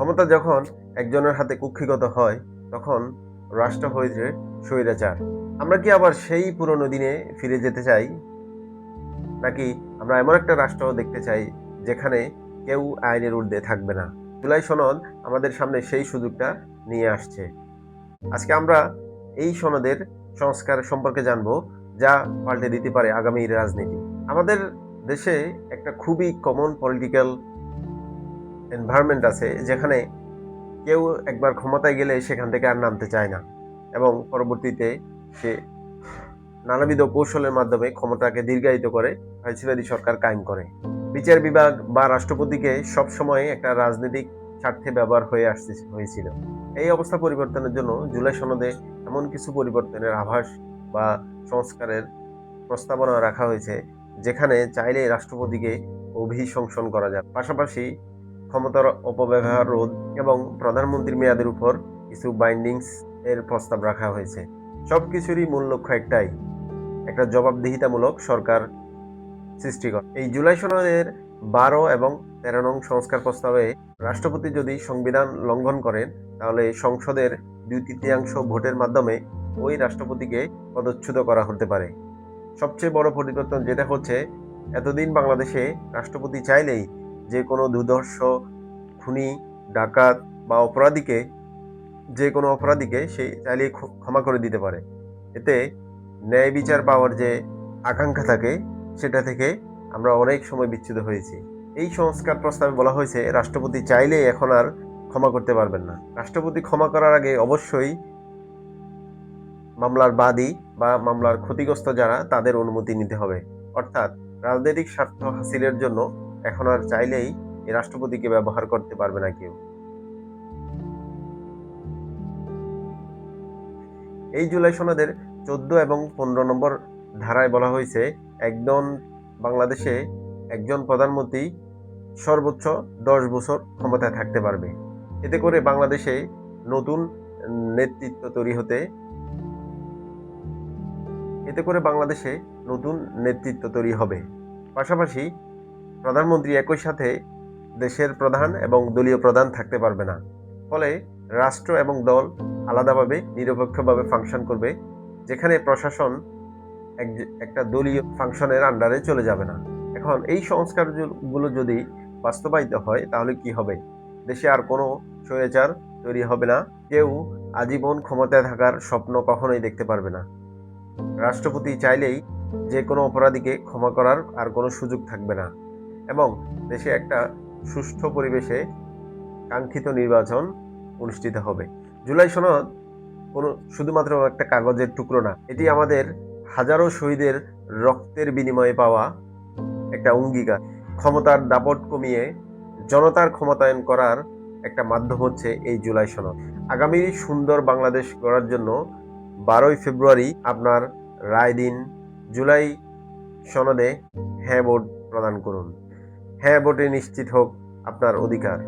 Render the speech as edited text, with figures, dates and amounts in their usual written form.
ক্ষমতা যখন একজনের হাতে কুক্ষিগত হয় তখন রাষ্ট্র হয়েছে স্বৈরাচার। আমরা কি আবার সেই পুরনো দিনে ফিরে যেতে চাই, নাকি আমরা এমন একটা রাষ্ট্র দেখতে চাই যেখানে কেউ আইনের ঊর্ধ্বে থাকবে না? জুলাই সনদ আমাদের সামনে সেই সুযোগটা নিয়ে আসছে। আজকে আমরা এই সনদের সংস্কার সম্পর্কে জানবো, যা পাল্টে দিতে পারে আগামী রাজনীতি। আমাদের দেশে একটা খুবই কমন পলিটিক্যাল এনভায়রনমেন্ট আছে, যেখানে কেউ একবার ক্ষমতায় গেলে সেখান থেকে আর নামতে চায় না, এবং পরবর্তীতে সে নানাবিধ কৌশলের মাধ্যমে ক্ষমতাকে দীর্ঘায়িত করে ফ্যাসিবাদী সরকার কায়েম করে। বিচার বিভাগ বা রাষ্ট্রপতিকে সবসময় একটা রাজনৈতিক স্বার্থে ব্যবহার হয়েছিল। এই অবস্থা পরিবর্তনের জন্য জুলাই সনদে এমন কিছু পরিবর্তনের আভাস বা সংস্কারের প্রস্তাবনা রাখা হয়েছে, যেখানে চাইলে রাষ্ট্রপতিকে অভিশংসন করা যায়। পাশাপাশি ক্ষমতার অপব্যবহার রোধ এবং প্রধানমন্ত্রীর মেয়াদের উপর কিছু বাইন্ডিংস এর প্রস্তাব রাখা হয়েছে। সবকিছুরই মূল লক্ষ্য একটাই, একটা জবাবদিহিতামূলক সরকার সৃষ্টি করা। এই জুলাই সনদের 12 এবং 13 নং সংস্কার প্রস্তাবে রাষ্ট্রপতি যদি সংবিধান লঙ্ঘন করেন, তাহলে সংসদের 2/3 ভোটের মাধ্যমে ওই রাষ্ট্রপতিকে পদচ্যুত করা হতে পারে। সবচেয়ে বড় পরিবর্তন যেটা হচ্ছে, এতদিন বাংলাদেশে রাষ্ট্রপতি চাইলেই যে কোনো দুর্ধর্ষ, খুনি, ডাকাত বা যে কোনো অপরাধীকে সে চাইলেই ক্ষমা করে দিতে পারে। এতে ন্যায় বিচার পাওয়ার যে আকাঙ্ক্ষা থাকে, সেটা থেকে আমরা অনেক সময় বিচ্যুত হয়েছি। এই সংস্কার প্রস্তাবে বলা হয়েছে, রাষ্ট্রপতি চাইলেই এখন আর ক্ষমা করতে পারবেন না। রাষ্ট্রপতি ক্ষমা করার আগে অবশ্যই মামলার বাদী বা মামলার ক্ষতিগ্রস্ত যারা, তাদের অনুমতি নিতে হবে। অর্থাৎ রাজনৈতিক স্বার্থ হাসিলের জন্য এখন আর চাইলেই এই রাষ্ট্রপতিকে ব্যবহার করতে পারবে না কেউ। এই জুলাই সনদের 14 এবং 15 নম্বর ধারায় বলা হয়েছে, বাংলাদেশে একজন প্রধানমন্ত্রী সর্বোচ্চ 10 বছর ক্ষমতায় থাকতে পারবে। এতে করে বাংলাদেশে নতুন নেতৃত্ব তৈরি হবে। পাশাপাশি প্রধানমন্ত্রী একই সাথে দেশের প্রধান এবং দলীয় প্রধান থাকতে পারবে না। ফলে রাষ্ট্র এবং দল আলাদাভাবে নিরপেক্ষভাবে ফাংশন করবে, যেখানে প্রশাসন একটা দলীয় ফাংশনের আন্ডারে চলে যাবে না। এখন এই সংস্কারগুলো যদি বাস্তবায়িত হয়, তাহলে কি হবে? দেশে আর কোনো স্বৈরাচার তৈরি হবে না। কেউ আজীবন ক্ষমতায় থাকার স্বপ্ন কখনোই দেখতে পারবে না। রাষ্ট্রপতি চাইলেই যে কোনো অপরাধীকে ক্ষমা করার আর কোনো সুযোগ থাকবে না, এবং দেশে একটা সুষ্ঠু পরিবেশে কাঙ্ক্ষিত নির্বাচন অনুষ্ঠিত হবে। জুলাই সনদ শুধুমাত্র একটা কাগজের টুকরো না, এটি আমাদের হাজারো শহীদের রক্তের বিনিময়ে পাওয়া একটা অঙ্গীকার। ক্ষমতার দাপট কমিয়ে জনতার ক্ষমতায়ন করার একটা মাধ্যম হচ্ছে এই জুলাই সনদ। আগামী সুন্দর বাংলাদেশ গড়ার জন্য 12ই ফেব্রুয়ারি আপনার রায় দিন। জুলাই সনদে হ্যাঁ ভোট প্রদান করুন। হ্যাঁ ভোটে নিশ্চিত হোক আপনার অধিকার।